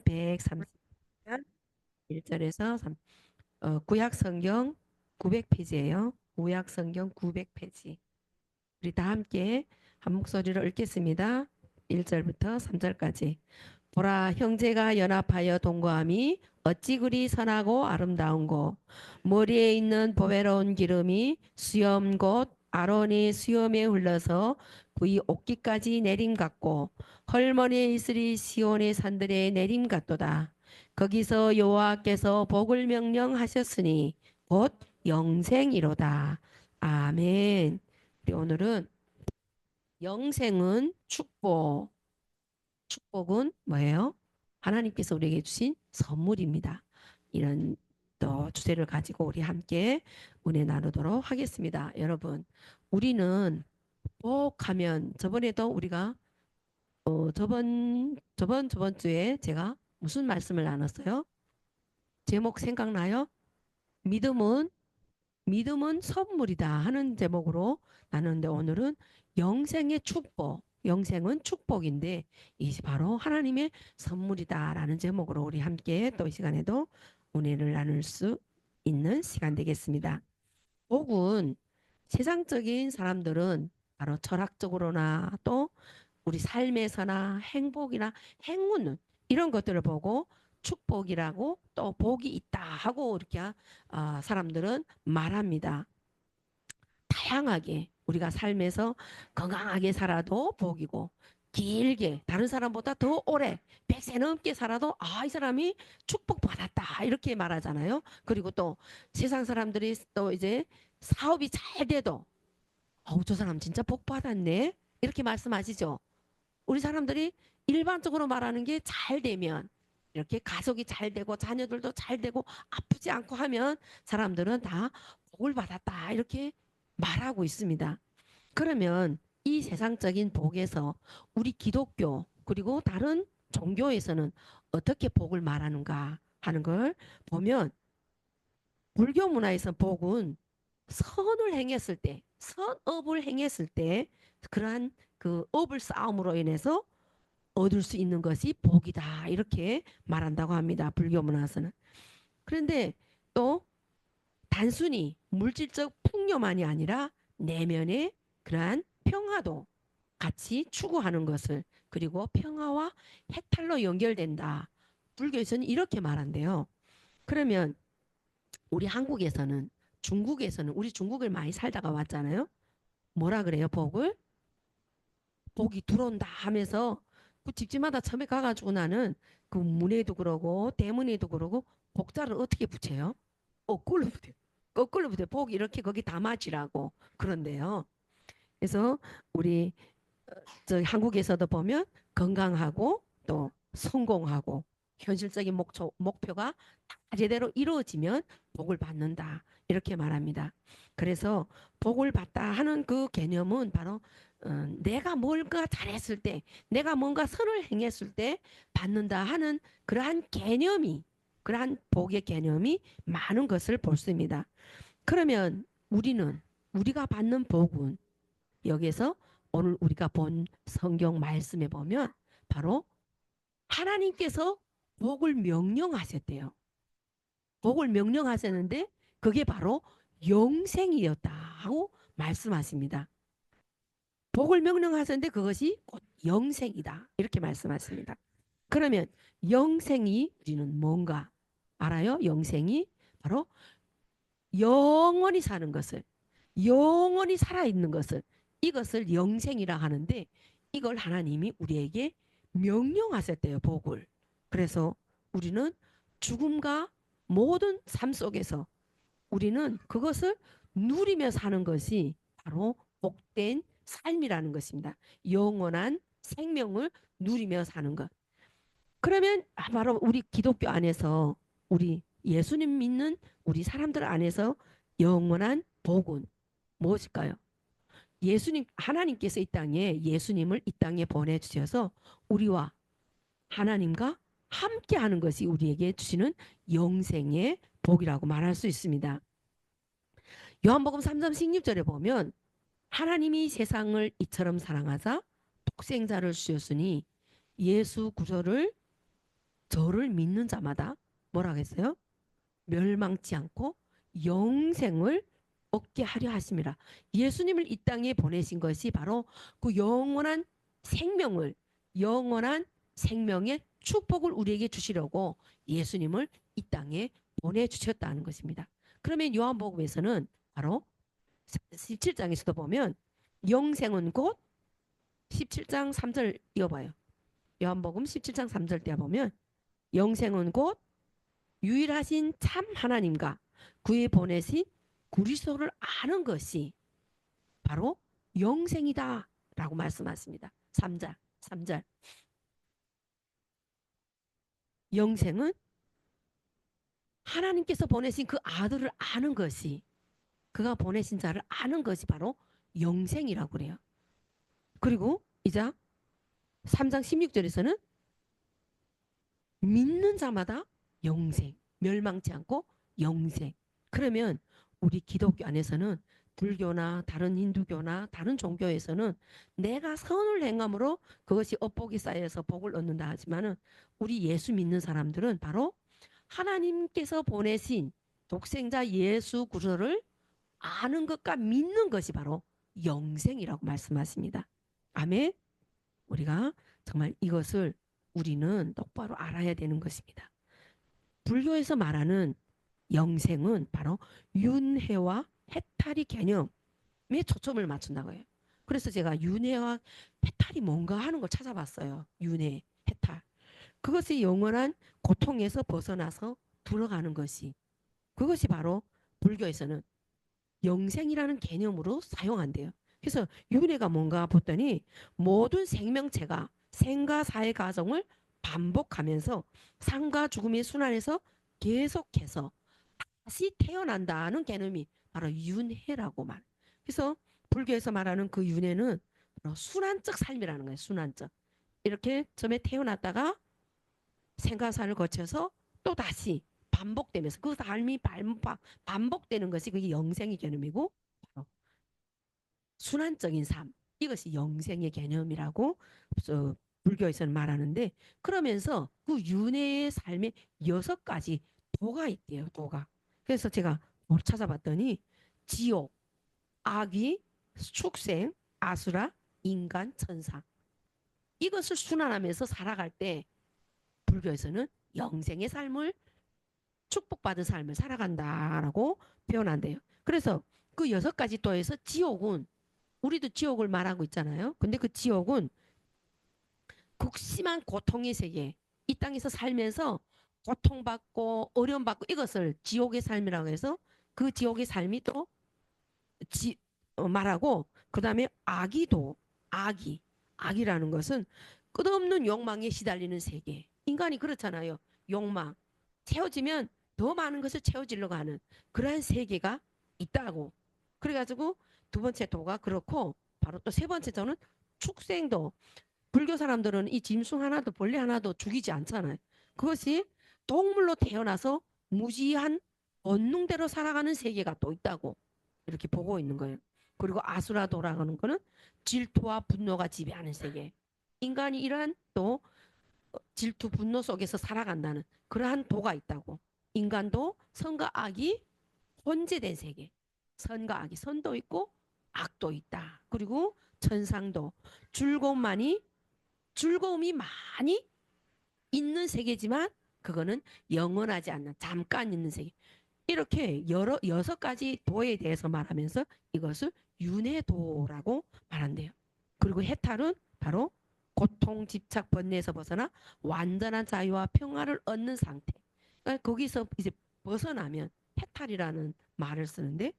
130편 1절에서 3, 구약 성경 900페이지예요. 구약 성경 900페이지. 우리 다 함께 한 목소리로 읽겠습니다. 1절부터 3절까지. 보라, 형제가 연합하여 동거함이 어찌 그리 선하고 아름다운고, 머리에 있는 보배로운 기름이 수염 곧 아론의 수염에 흘러서 그의 옷깃까지 내림 같고, 헐머니에 있으리 시온의 산들에 내림 같도다. 거기서 여호와께서 복을 명령하셨으니 곧 영생이로다. 아멘. 우리 오늘은 영생은 축복, 축복은 뭐예요? 하나님께서 우리에게 주신 선물입니다. 이런 또 주제를 가지고 우리 함께 은혜 나누도록 하겠습니다. 여러분, 우리는 복하면 저번에도 우리가 저번 주에 제가 무슨 말씀을 나눴어요? 제목 생각나요? 믿음은 선물이다 하는 제목으로 나누는데, 오늘은 영생의 축복, 영생은 축복인데 이것이 바로 하나님의 선물이다라는 제목으로 우리 함께 또 이 시간에도 은혜를 나눌 수 있는 시간 되겠습니다. 복은 세상적인 사람들은 바로 철학적으로나 또 우리 삶에서나 행복이나 행운 이런 것들을 보고 축복이라고 또 복이 있다 하고 이렇게 사람들은 말합니다. 다양하게 우리가 삶에서 건강하게 살아도 복이고, 길게 다른 사람보다 더 오래 100세 넘게 살아도 이 사람이 축복받았다 이렇게 말하잖아요. 그리고 또 세상 사람들이 또 이제 사업이 잘 돼도 저 사람 진짜 복 받았네 이렇게 말씀하시죠. 우리 사람들이 일반적으로 말하는 게 잘 되면, 이렇게 가족이 잘 되고 자녀들도 잘 되고 아프지 않고 하면 사람들은 다 복을 받았다 이렇게 말하고 있습니다. 그러면 이 세상적인 복에서 우리 기독교 그리고 다른 종교에서는 어떻게 복을 말하는가 하는 걸 보면, 불교 문화에서 복은 선을 행했을 때, 선업을 행했을 때 그러한 그 업을 쌓음으로 인해서 얻을 수 있는 것이 복이다 이렇게 말한다고 합니다. 불교 문화에서는. 그런데 또 단순히 물질적 풍요만이 아니라 내면의 그러한 평화도 같이 추구하는 것을, 그리고 평화와 해탈로 연결된다. 불교에서는 이렇게 말한대요. 그러면 우리 한국에서는, 중국에서는, 우리 중국을 많이 살다가 왔잖아요. 뭐라 그래요? 복이 들어온다 하면서 그 집집마다 처음에 가가지고 나는 그 문에도 그러고 대문에도 그러고 복자를 어떻게 붙여요? 거꾸로 붙여요. 거꾸로 붙여요. 복 이렇게 거기 담아지라고 그런데요. 그래서 우리 저 한국에서도 보면 건강하고 또 성공하고 현실적인 목표가 다 제대로 이루어지면 복을 받는다 이렇게 말합니다. 그래서 복을 받다 하는 그 개념은 바로 내가 뭔가 잘했을 때, 내가 뭔가 선을 행했을 때 받는다 하는 그러한 개념이, 그러한 복의 개념이 많은 것을 볼 수 있습니다. 그러면 우리가 받는 복은, 여기에서 오늘 우리가 본 성경 말씀에 보면 바로 하나님께서 복을 명령하셨대요. 복을 명령하셨는데 그게 바로 영생이었다 하고 말씀하십니다. 복을 명령하셨는데 그것이 곧 영생이다 이렇게 말씀하십니다. 그러면 영생이 우리는 뭔가 알아요? 영생이 바로 영원히 사는 것을, 영원히 살아있는 것을, 이것을 영생이라 하는데, 이걸 하나님이 우리에게 명령하셨대요. 복을. 그래서 우리는 죽음과 모든 삶 속에서 우리는 그것을 누리며 사는 것이 바로 복된 삶이라는 것입니다. 영원한 생명을 누리며 사는 것. 그러면 바로 우리 기독교 안에서, 우리 예수님 믿는 우리 사람들 안에서 영원한 복은 무엇일까요? 하나님께서 이 땅에 예수님을 이 땅에 보내주셔서 우리와 하나님과 함께 하는 것이 우리에게 주시는 영생의 복이라고 말할 수 있습니다. 요한복음 3장 16절에 보면, 하나님이 세상을 이처럼 사랑하사 독생자를 주셨으니 예수 구조를 저를 믿는 자마다 뭐라고 했어요? 멸망치 않고 영생을 얻게 하려 하심이라. 예수님을 이 땅에 보내신 것이 바로 그 영원한 생명의 축복을 우리에게 주시려고 예수님을 이 땅에 보내주셨다는 것입니다. 그러면 요한복음에서는 바로 17장에서도 보면 영생은 곧 17장 3절 이어봐요. 요한복음 17장 3절 때 보면 영생은 곧 유일하신 참 하나님과 그의 보내신 그리스도를 아는 것이 바로 영생이다 라고 말씀하십니다. 3절, 3절. 영생은 하나님께서 보내신 그 아들을 아는 것이, 그가 보내신 자를 아는 것이 바로 영생이라고 그래요. 그리고 이제 3장 16절에서는 믿는 자마다 영생, 멸망치 않고 영생. 그러면 우리 기독교 안에서는 불교나 다른 힌두교나 다른 종교에서는 내가 선을 행함으로 그것이 업복이 쌓여서 복을 얻는다 하지만은 우리 예수 믿는 사람들은 바로 하나님께서 보내신 독생자 예수 그리스도를 아는 것과 믿는 것이 바로 영생이라고 말씀하십니다. 아멘. 우리가 정말 이것을 우리는 똑바로 알아야 되는 것입니다. 불교에서 말하는 영생은 바로 윤회와 해탈이 개념에 초점을 맞춘다고 해요. 그래서 제가 윤회와 해탈이 뭔가 하는 걸 찾아봤어요. 윤회, 해탈. 그것이 영원한 고통에서 벗어나서 들어가는 것이, 그것이 바로 불교에서는 영생이라는 개념으로 사용한대요. 그래서 윤회가 뭔가 봤더니 모든 생명체가 생과 사의 과정을 반복하면서 삶과 죽음의 순환에서 계속해서 다시 태어난다는 개념이 바로 윤회라고 말. 그래서 불교에서 말하는 그 윤회는 바로 순환적 삶이라는 거예요. 순환적. 이렇게 처음에 태어났다가 생과 사를 거쳐서 또 다시 반복되면서 그 삶이 반복되는 것이 그게 영생의 개념이고 바로 순환적인 삶, 이것이 영생의 개념이라고 불교에서는 말하는데, 그러면서 그 윤회의 삶에 6가지 도가 있대요. 도가. 그래서 제가 찾아봤더니 지옥, 악귀, 축생, 아수라, 인간, 천사, 이것을 순환하면서 살아갈 때 불교에서는 영생의 삶을, 축복받은 삶을 살아간다라고 표현한대요. 그래서 그 6가지 도에서 지옥은, 우리도 지옥을 말하고 있잖아요. 근데 그 지옥은 극심한 고통의 세계, 이 땅에서 살면서 고통받고 어려움받고 이것을 지옥의 삶이라고 해서 그 지옥의 삶이 또 말하고, 그 다음에 악이도, 악이라는 것은 끝없는 욕망에 시달리는 세계. 인간이 그렇잖아요. 욕망. 채워지면 더 많은 것을 채워지려고 하는 그러한 세계가 있다고. 그래가지고 두 번째 도가 그렇고, 바로 또 세 번째 도는 축생도. 불교 사람들은 이 짐승 하나도 벌레 하나도 죽이지 않잖아요. 그것이 동물로 태어나서 무지한 본능대로 살아가는 세계가 또 있다고 이렇게 보고 있는 거예요. 그리고 아수라도라는 거는 질투와 분노가 지배하는 세계. 인간이 이러한 또 질투, 분노 속에서 살아간다는 그러한 도가 있다고. 인간도 선과 악이 혼재된 세계. 선과 악이, 선도 있고 악도 있다. 그리고 천상도 즐거움이 많이 있는 세계지만 그거는 영원하지 않는 잠깐 있는 세계. 이렇게 6가지 도에 대해서 말하면서 이것을 윤회도라고 말한대요. 그리고 해탈은 바로 고통, 집착, 번뇌에서 벗어나 완전한 자유와 평화를 얻는 상태. 그러니까 거기서 이제 벗어나면 해탈이라는 말을 쓰는데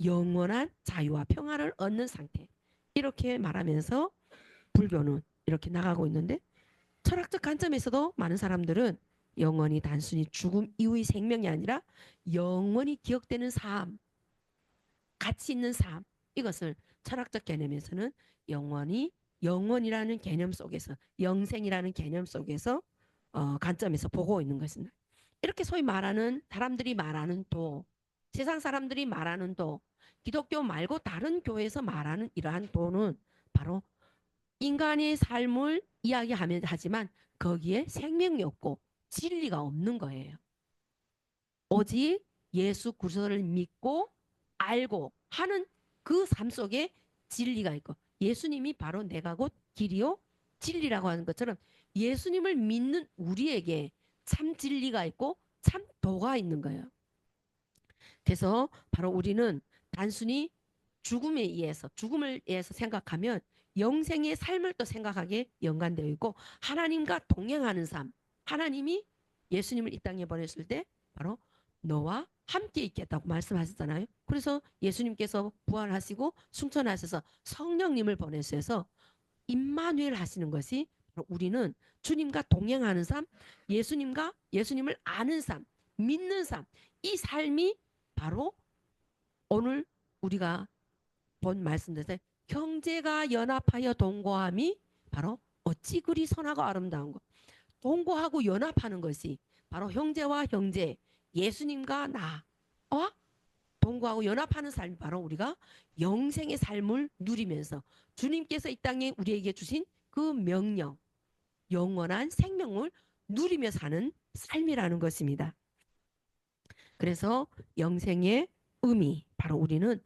영원한 자유와 평화를 얻는 상태. 이렇게 말하면서 불교는 이렇게 나가고 있는데, 철학적 관점에서도 많은 사람들은 영원히 단순히 죽음 이후의 생명이 아니라 영원히 기억되는 삶, 가치 있는 삶, 이것을 철학적 개념에서는 영원이라는 개념 속에서, 영생이라는 개념 속에서 관점에서 보고 있는 것입니다. 이렇게 소위 말하는 사람들이 말하는 도, 세상 사람들이 말하는 도, 기독교 말고 다른 교회에서 말하는 이러한 도는 바로 인간의 삶을 이야기하면 하지만 거기에 생명이 없고 진리가 없는 거예요. 오직 예수 그리스도를 믿고 알고 하는 그 삶 속에 진리가 있고, 예수님이 바로 내가 곧 길이요 진리라고 하는 것처럼 예수님을 믿는 우리에게 참 진리가 있고 참 도가 있는 거예요. 그래서 바로 우리는 단순히 죽음을 위해서 생각하면 영생의 삶을 또 생각하게 연관되어 있고, 하나님과 동행하는 삶, 하나님이 예수님을 이 땅에 보냈을 때 바로 너와 함께 있겠다고 말씀하셨잖아요. 그래서 예수님께서 부활하시고 승천하셔서 성령님을 보내셔서 임마누엘 하시는 것이 바로 우리는 주님과 동행하는 삶, 예수님을 아는 삶, 믿는 삶, 이 삶이 바로 오늘 우리가 본 말씀대로 형제가 연합하여 동거함이 바로 어찌 그리 선하고 아름다운 것. 동거하고 연합하는 것이 바로 형제와 형제, 예수님과 나와 동거하고 연합하는 삶이 바로 우리가 영생의 삶을 누리면서 주님께서 이 땅에 우리에게 주신 그 명령, 영원한 생명을 누리며 사는 삶이라는 것입니다. 그래서 영생의 의미, 바로 우리는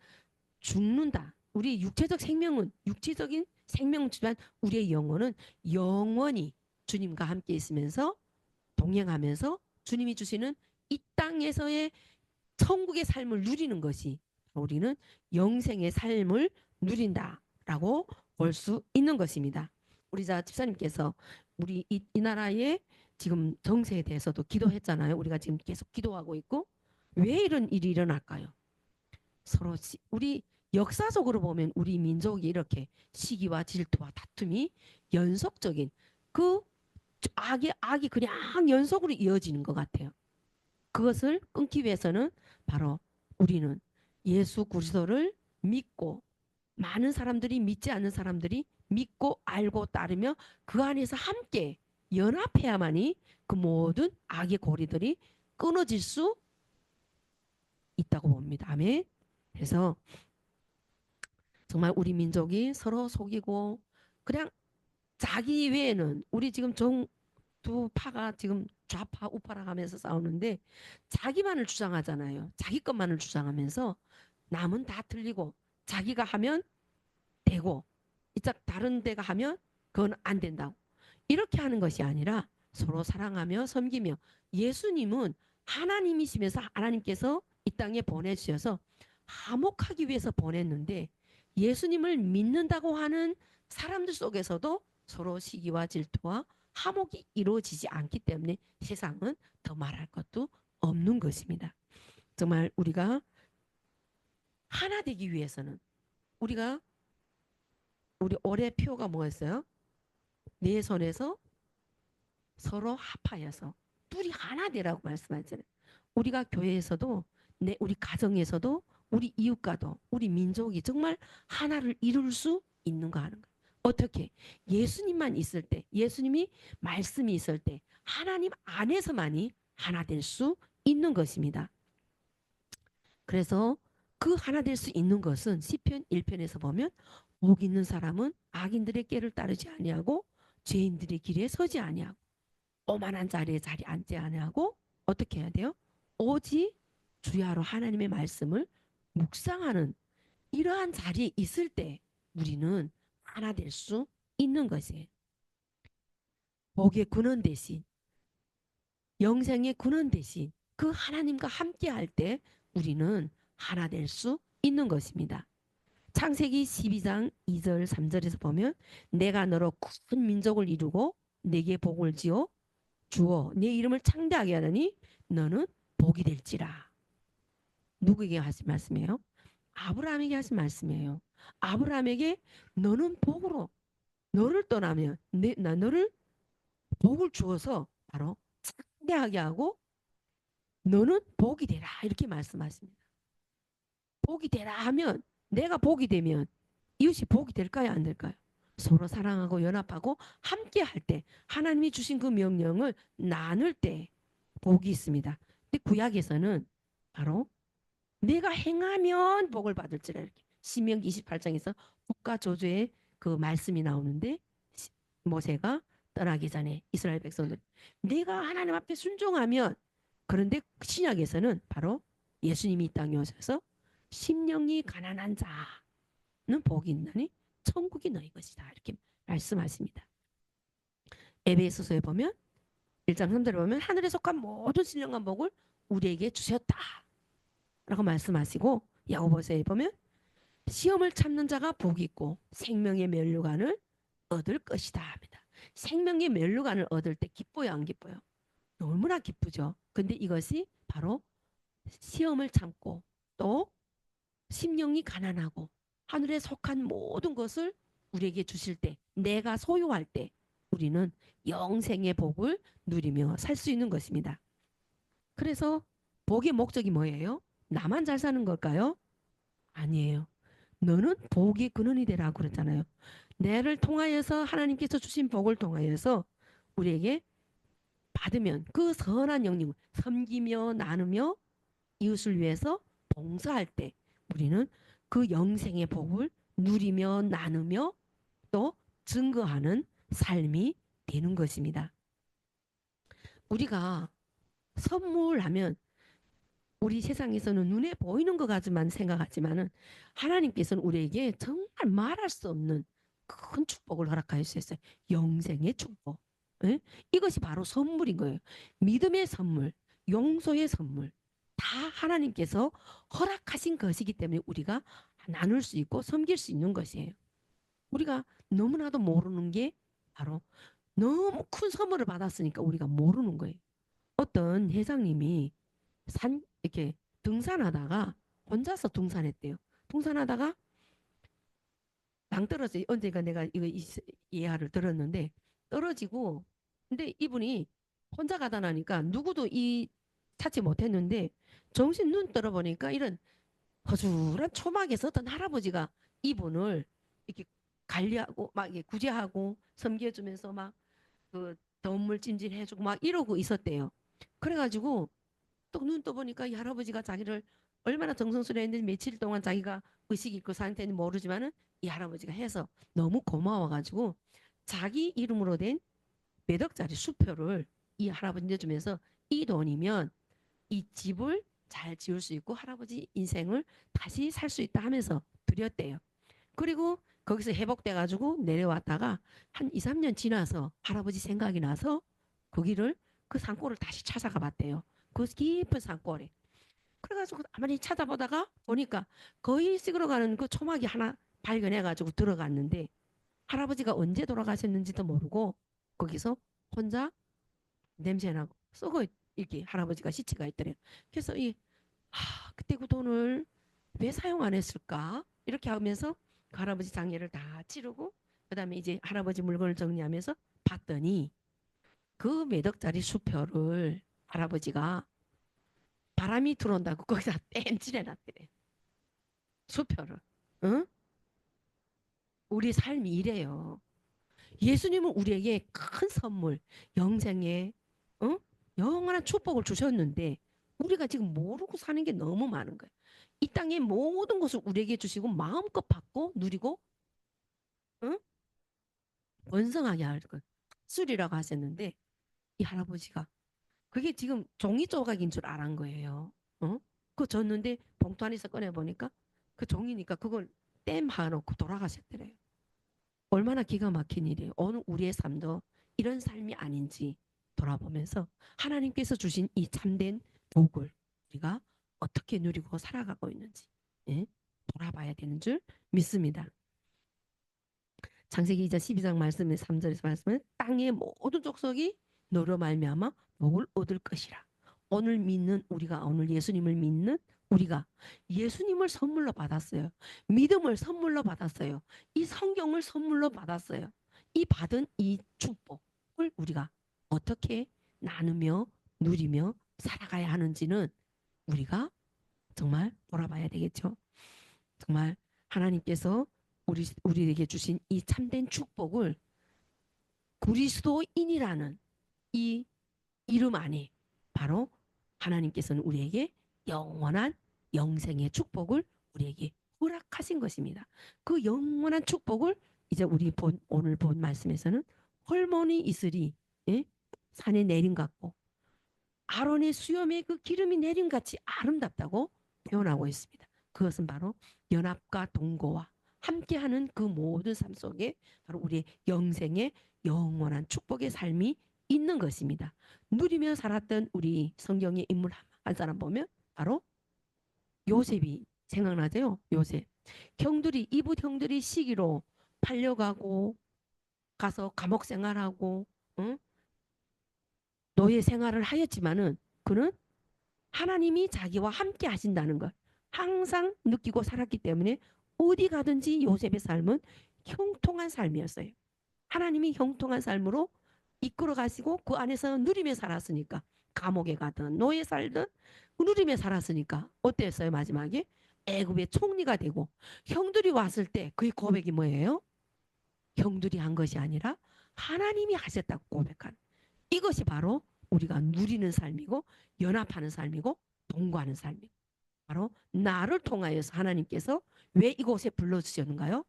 죽는다. 우리 육체적 생명은 육체적인 생명이지만 우리의 영혼은 영원히 주님과 함께 있으면서 동행하면서 주님이 주시는 이 땅에서의 천국의 삶을 누리는 것이 우리는 영생의 삶을 누린다라고 볼 수 있는 것입니다. 우리 집사님께서 우리 이 나라의 지금 정세에 대해서도 기도했잖아요. 우리가 지금 계속 기도하고 있고, 왜 이런 일이 일어날까요? 서로 우리 역사적으로 보면 우리 민족이 이렇게 시기와 질투와 다툼이 연속적인 그 악이 그냥 연속으로 이어지는 것 같아요. 그것을 끊기 위해서는 바로 우리는 예수 그리스도를 믿고, 많은 사람들이 믿지 않는 사람들이 믿고 알고 따르며 그 안에서 함께 연합해야만이 그 모든 악의 고리들이 끊어질 수 있다고 봅니다. 아멘. 그래서 정말 우리 민족이 서로 속이고 그냥 자기 외에는, 우리 지금 두 파가 지금 좌파 우파라 하면서 싸우는데 자기만을 주장하잖아요. 자기 것만을 주장하면서 남은 다 틀리고 자기가 하면 되고 이짝 다른 데가 하면 그건 안 된다고, 이렇게 하는 것이 아니라 서로 사랑하며 섬기며, 예수님은 하나님이시면서 하나님께서 이 땅에 보내주셔서 화목하기 위해서 보냈는데, 예수님을 믿는다고 하는 사람들 속에서도 서로 시기와 질투와 화목이 이루어지지 않기 때문에 세상은 더 말할 것도 없는 것입니다. 정말 우리가 하나 되기 위해서는 우리 올해 표가 뭐였어요? 내 손에서 서로 합하여서 둘이 하나 되라고 말씀하잖아요. 우리가 교회에서도, 우리 가정에서도, 우리 이웃과도, 우리 민족이 정말 하나를 이룰 수 있는가 하는 거예요. 어떻게? 예수님만 있을 때, 예수님이 말씀이 있을 때 하나님 안에서만이 하나 될 수 있는 것입니다. 그래서 그 하나 될 수 있는 것은 시편 1편에서 보면 복 있는 사람은 악인들의 꾀를 따르지 아니하고 죄인들의 길에 서지 아니하고 오만한 자리에 앉지 아니하고 어떻게 해야 돼요? 오직 주야로 하나님의 말씀을 묵상하는 이러한 자리에 있을 때 우리는 하나 될 수 있는 것이에요. 복의 근원 대신, 영생의 근원 대신 그 하나님과 함께 할 때 우리는 하나 될 수 있는 것입니다. 창세기 12장 2절 3절에서 보면 내가 너로 큰 민족을 이루고 내게 복을 지어 주어 내 이름을 창대하게 하더니 너는 복이 될지라. 누구에게 하신 말씀이에요? 아브라함에게 하신 말씀이에요. 아브라함에게 너는 복으로, 너를 떠나면 나 너를 복을 주어서 바로 창대하게 하고 너는 복이 되라, 이렇게 말씀하십니다. 복이 되라 하면, 내가 복이 되면 이웃이 복이 될까요, 안 될까요? 서로 사랑하고 연합하고 함께 할 때, 하나님이 주신 그 명령을 나눌 때 복이 있습니다. 근데 구약에서는 바로 내가 행하면 복을 받을지라, 이렇게 신명기 28장에서 국가 조주의 그 말씀이 나오는데 모세가 떠나기 전에 이스라엘 백성들 내가 하나님 앞에 순종하면 그런데 신약에서는 바로 예수님이 이 땅에 오셔서 심령이 가난한 자는 복이 있나니 천국이 너희 것이다 이렇게 말씀하십니다. 에베소서에 보면 1장 3절에 보면 하늘에 속한 모든 신령과 복을 우리에게 주셨다 라고 말씀하시고 야고보서에 보면 시험을 참는 자가 복이 있고 생명의 면류관을 얻을 것이다 합니다. 생명의 면류관을 얻을 때 기뻐요 안 기뻐요? 너무나 기쁘죠. 근데 이것이 바로 시험을 참고 또 심령이 가난하고 하늘에 속한 모든 것을 우리에게 주실 때 내가 소유할 때 우리는 영생의 복을 누리며 살 수 있는 것입니다. 그래서 복의 목적이 뭐예요? 나만 잘 사는 걸까요? 아니에요. 너는 복의 근원이 되라고 그랬잖아요. 내를 통하여서 하나님께서 주신 복을 통하여서 우리에게 받으면 그 선한 영님을 섬기며 나누며 이웃을 위해서 봉사할 때 우리는 그 영생의 복을 누리며 나누며 또 증거하는 삶이 되는 것입니다. 우리가 선물하면 우리 세상에서는 눈에 보이는 것 같지만 생각하지만은 하나님께서는 우리에게 정말 말할 수 없는 큰 축복을 허락하여 주셨어요. 영생의 축복. 예? 이것이 바로 선물인 거예요. 믿음의 선물, 용서의 선물. 다 하나님께서 허락하신 것이기 때문에 우리가 나눌 수 있고 섬길 수 있는 것이에요. 우리가 너무나도 모르는 게 바로 너무 큰 선물을 받았으니까 우리가 모르는 거예요. 어떤 회장님이 이렇게 등산하다가 혼자서 등산했대요. 등산하다가 낭떠러지 언제가 내가 이거 예화를 들었는데 떨어지고 근데 이분이 혼자 가다 나니까 누구도 찾지 못했는데 정신 눈 떠러 보니까 이런 허술한 초막에서 어떤 할아버지가 이분을 이렇게 관리하고 막 이렇게 구제하고 섬겨주면서 막 그 덤물 찜질해주고 막 이러고 있었대요. 그래가지고 또 눈 떠보니까 이 할아버지가 자기를 얼마나 정성스레 했는지 며칠 동안 자기가 의식 있고 상태는 모르지만은 이 할아버지가 해서 너무 고마워가지고 자기 이름으로 된 몇 억짜리 수표를 이 할아버지한테 주면서 이 돈이면 이 집을 잘 지을 수 있고 할아버지 인생을 다시 살 수 있다 하면서 드렸대요. 그리고 거기서 회복돼가지고 내려왔다가 한 2, 3년 지나서 할아버지 생각이 나서 거기를 그 산골을 다시 찾아가 봤대요. 그 깊은 산골에. 그래가지고 가만히 찾아보다가 보니까 거의 찌그러가는 그 초막이 하나 발견해가지고 들어갔는데 할아버지가 언제 돌아가셨는지도 모르고 거기서 혼자 냄새나고 썩어 이렇게 할아버지가 시체가 있더래요. 그래서 그때 그 돈을 왜 사용 안 했을까? 이렇게 하면서 그 할아버지 장례를 다 치르고 그다음에 이제 할아버지 물건을 정리하면서 봤더니 그 몇 억짜리 수표를 할아버지가 바람이 들어온다고 거기다 땜질해 놨대요. 수표를. 응? 우리 삶이 이래요. 예수님은 우리에게 큰 선물, 영생의 어? 영원한 축복을 주셨는데 우리가 지금 모르고 사는 게 너무 많은 거예요. 이 땅의 모든 것을 우리에게 주시고 마음껏 받고 누리고 응? 번성하게 할 것. 술이라고 하셨는데 이 할아버지가 그게 지금 종이 조각인 줄 알은 거예요. 어? 그거 줬는데 봉투 안에서 꺼내보니까 그 종이니까 그걸 땜 하놓고 돌아가셨더래요. 얼마나 기가 막힌 일이에요. 오늘 우리의 삶도 이런 삶이 아닌지 돌아보면서 하나님께서 주신 이 참된 복을 우리가 어떻게 누리고 살아가고 있는지 예? 돌아봐야 되는 줄 믿습니다. 창세기 2장 12장 말씀의 3절에서 말씀은 땅의 모든 족속이 너로 말미암아 복을 얻을 것이라. 오늘 믿는 우리가 오늘 예수님을 믿는 우리가 예수님을 선물로 받았어요. 믿음을 선물로 받았어요. 이 성경을 선물로 받았어요. 이 받은 이 축복을 우리가 어떻게 나누며 누리며 살아가야 하는지는 우리가 정말 돌아봐야 되겠죠. 정말 하나님께서 우리에게 주신 이 참된 축복을 그리스도인이라는 이 이름 안에 바로 하나님께서는 우리에게 영원한 영생의 축복을 우리에게 허락하신 것입니다. 그 영원한 축복을 이제 오늘 본 말씀에서는 헐모니 이슬이 예? 산에 내린 것 같고 아론의 수염에 그 기름이 내린 같이 아름답다고 표현하고 있습니다. 그것은 바로 연합과 동거와 함께하는 그 모든 삶 속에 바로 우리의 영생의 영원한 축복의 삶이 있는 것입니다. 누리며 살았던 우리 성경의 인물 한 사람 보면 바로 요셉이 생각나죠? 요셉. 형들이 이웃 형들이 시기로 팔려가고 가서 감옥 생활하고 응? 노예 생활을 하였지만은 그는 하나님이 자기와 함께 하신다는 걸 항상 느끼고 살았기 때문에 어디 가든지 요셉의 삶은 형통한 삶이었어요. 하나님이 형통한 삶으로 이끌어 가시고 그 안에서 누리며 살았으니까 감옥에 가든 노예 살든 누리며 살았으니까 어땠어요 마지막에? 애굽의 총리가 되고 형들이 왔을 때 그의 고백이 뭐예요? 형들이 한 것이 아니라 하나님이 하셨다고 고백한 이것이 바로 우리가 누리는 삶이고 연합하는 삶이고 동거하는 삶이고 바로 나를 통하여서 하나님께서 왜 이곳에 불러주셨는가요?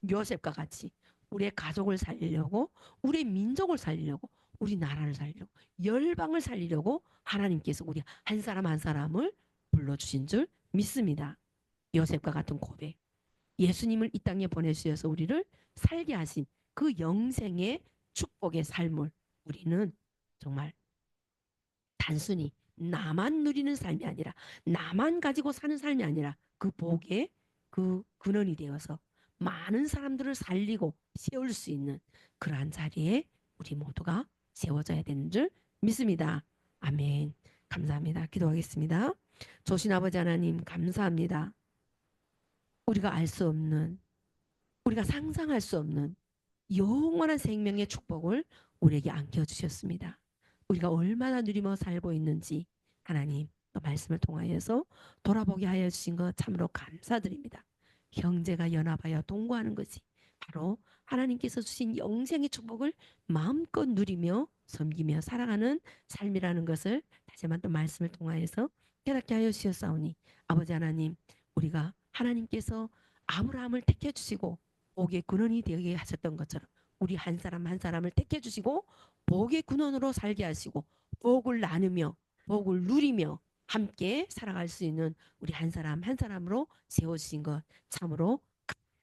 요셉과 같이 우리의 가족을 살리려고 우리의 민족을 살리려고 우리 나라를 살리려고 열방을 살리려고 하나님께서 우리 한 사람 한 사람을 불러주신 줄 믿습니다. 요셉과 같은 고백 예수님을 이 땅에 보내주셔서 우리를 살게 하신 그 영생의 축복의 삶을 우리는 정말 단순히 나만 누리는 삶이 아니라 나만 가지고 사는 삶이 아니라 그 복의 그 근원이 되어서 많은 사람들을 살리고 세울 수 있는 그러한 자리에 우리 모두가 세워져야 되는 줄 믿습니다. 아멘. 감사합니다. 기도하겠습니다. 조신 아버지 하나님 감사합니다. 우리가 알 수 없는 우리가 상상할 수 없는 영원한 생명의 축복을 우리에게 안겨주셨습니다. 우리가 얼마나 누리며 살고 있는지 하나님 또 말씀을 통하여서 돌아보게 하여 주신 것 참으로 감사드립니다. 형제가 연합하여 동거하는 것이 바로 하나님께서 주신 영생의 축복을 마음껏 누리며 섬기며 살아가는 삶이라는 것을 다시 한번 또 말씀을 통하여서 깨닫게 하여 주셨사오니 아버지 하나님 우리가 하나님께서 아브라함을 택해 주시고 복의 근원이 되게 하셨던 것처럼 우리 한 사람 한 사람을 택해 주시고 복의 근원으로 살게 하시고 복을 나누며 복을 누리며 함께 살아갈 수 있는 우리 한 사람 한 사람으로 세워주신 것 참으로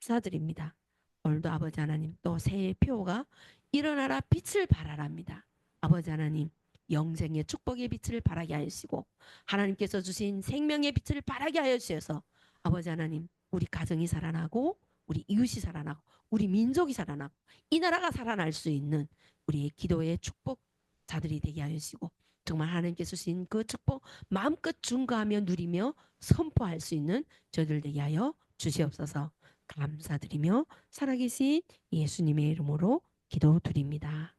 감사드립니다. 오늘도 아버지 하나님 또 새해 표가 일어나라 빛을 발하랍니다. 아버지 하나님 영생의 축복의 빛을 발하게 하시고 하나님께서 주신 생명의 빛을 발하게 하여 주셔서 아버지 하나님 우리 가정이 살아나고 우리 이웃이 살아나고 우리 민족이 살아나고 이 나라가 살아날 수 있는 우리의 기도의 축복자들이 되게 하시고 정말 하나님께서 주신 그 축복 마음껏 증거하며 누리며 선포할 수 있는 저희들 되게 하여 주시옵소서. 감사드리며 살아계신 예수님의 이름으로 기도드립니다.